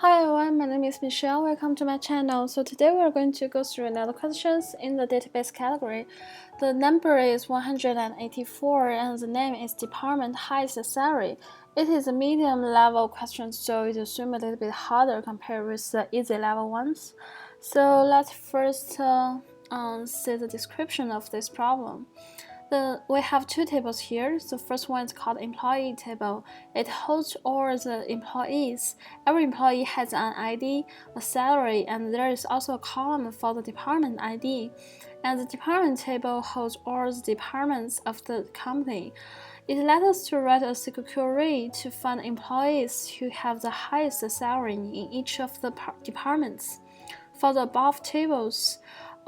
Hi everyone, my name is Michelle. Welcome to my channel. So today we are going to go through another questions in the database category. The number is 184 and the name is department highest salary. It is a medium level question, so it will seem a little bit harder compared with the easy level ones. So let's first see the description of this problem. We have two tables here. The first one is called employee table. It holds all the employees. Every employee has an ID, a salary, and there is also a column for the department ID. And the department table holds all the departments of the company. It lets us to write a SQL query to find employees who have the highest salary in each of the departments. For the above tables,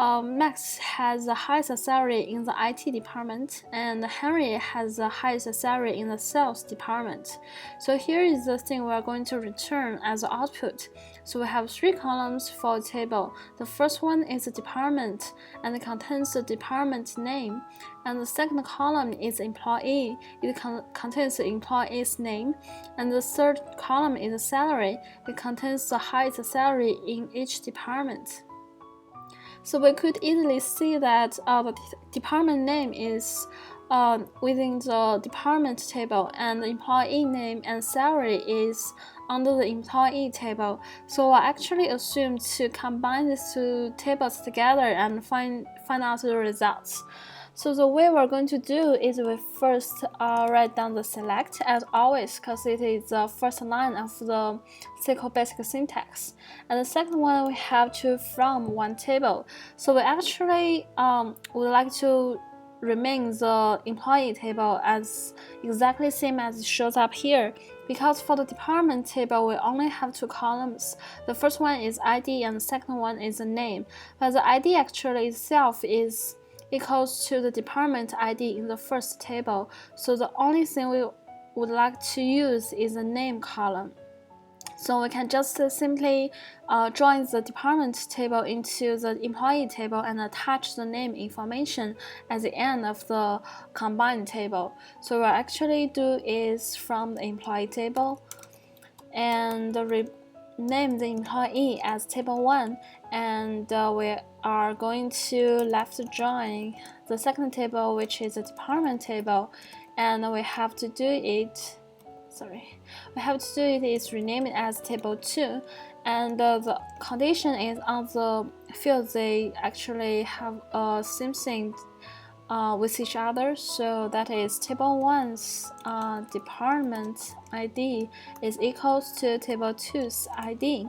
Max has the highest salary in the IT department, and Henry has the highest salary in the sales department. So here is the thing we are going to return as output. So we have three columns for a table. The first one is the department, and it contains the department name. And the second column is employee. It contains the employee's name. And the third column is the salary. It contains the highest salary in each department. So we could easily see that the department name is within the department table, and the employee name and salary is under the employee table. So I actually assume to combine these two tables together and find out the results. So the way we're going to do is we first write down the select as always, because it is the first line of the SQL basic syntax. And the second one we have to from one table. So we actually would like to remain the employee table as exactly same as it shows up here, because for the department table we only have two columns. The first one is ID and the second one is the name, but the ID actually itself is equals to the department ID in the first table. So the only thing we would like to use is the name column. So we can just simply join the department table into the employee table and attach the name information at the end of the combined table. So what I actually do is from the employee table and name the employee as table 1, and we are going to left join the second table, which is the department table, and we have to do it is rename it as table 2, and the condition is on the field they actually have a same thing with each other. So that is table 1's department ID is equals to table 2's ID.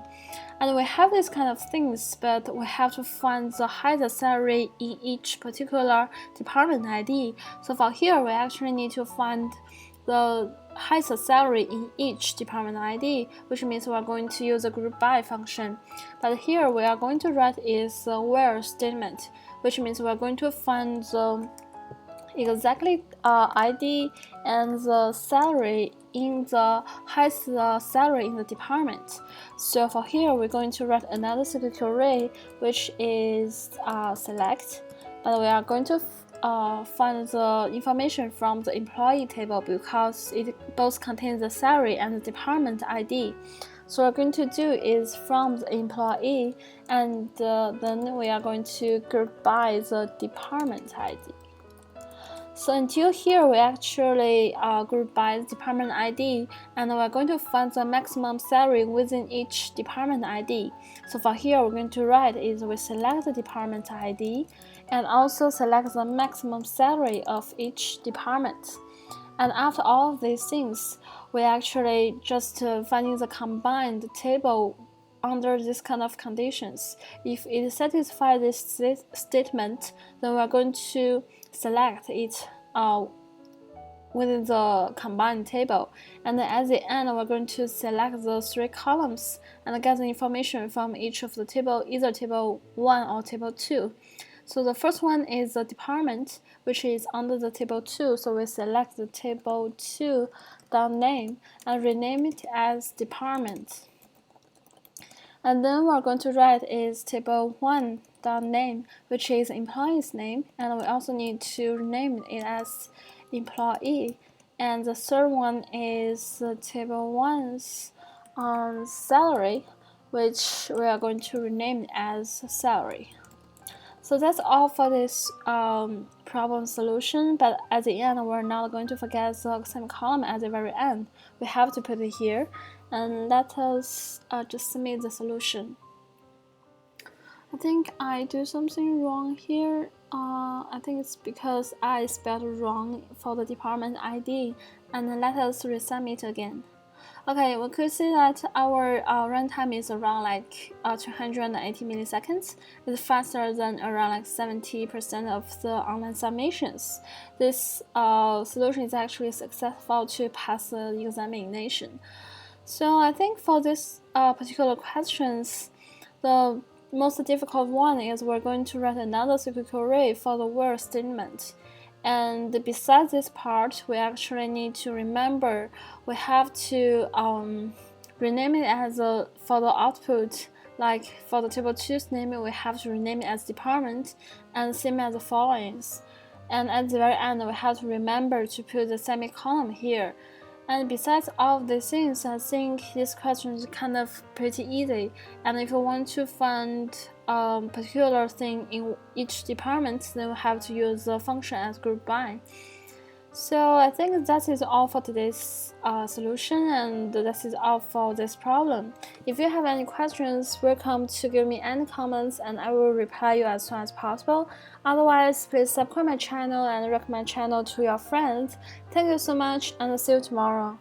And we have these kind of things, but we have to find the highest salary in each particular department ID. So for here, we actually need to find the highest salary in each department ID, which means we are going to use the group by function. But here we are going to write is the where statement, which means we are going to find the exactly ID and the salary in the highest salary in the department. So for here, we're going to write another SQL query, which is select, but we are going to find the information from the employee table because it both contains the salary and the department ID. So what we're going to do is from the employee, and then we are going to group by the department ID. So until here, we actually group by the department ID, and we're going to find the maximum salary within each department ID. So for here, we're going to write is we select the department ID and also select the maximum salary of each department. And after all of these things, we actually just finding the combined table under this kind of conditions. If it satisfies this statement, then we are going to select it within the combined table. And then at the end, we're going to select the three columns and get the information from each of the table, either table 1 or table 2. So the first one is the department, which is under the table 2. So we select the table 2 name and rename it as department. And then we're going to write is table 1 name, which is employee's name, and we also need to rename it as employee. And the third one is table 1's salary, which we are going to rename as salary. So that's all for this problem solution, but at the end we're not going to forget the semicolon at the very end. We have to put it here, and let us just submit the solution. I think I do something wrong here. I think it's because I spelled wrong for the department ID, and let us resubmit again. Okay, we could see that our runtime is around like 280 milliseconds. It's faster than around like 70% of the online submissions. This solution is actually successful to pass the examination. So I think for this particular questions, the most difficult one is we're going to write another SQL query for the word statement. And besides this part, we actually need to remember we have to rename it as for the output, like for the table 2's name, we have to rename it as department, and same as the followings. And at the very end, we have to remember to put the semicolon here. And besides all of these things, I think this question is kind of pretty easy. And if you want to find a particular thing in each department, then we have to use the function as group by. So I think that is all for today's solution, and that is all for this problem. If you have any questions, welcome to give me any comments, and I will reply you as soon as possible. Otherwise, please subscribe my channel and recommend my channel to your friends. Thank you so much, and see you tomorrow.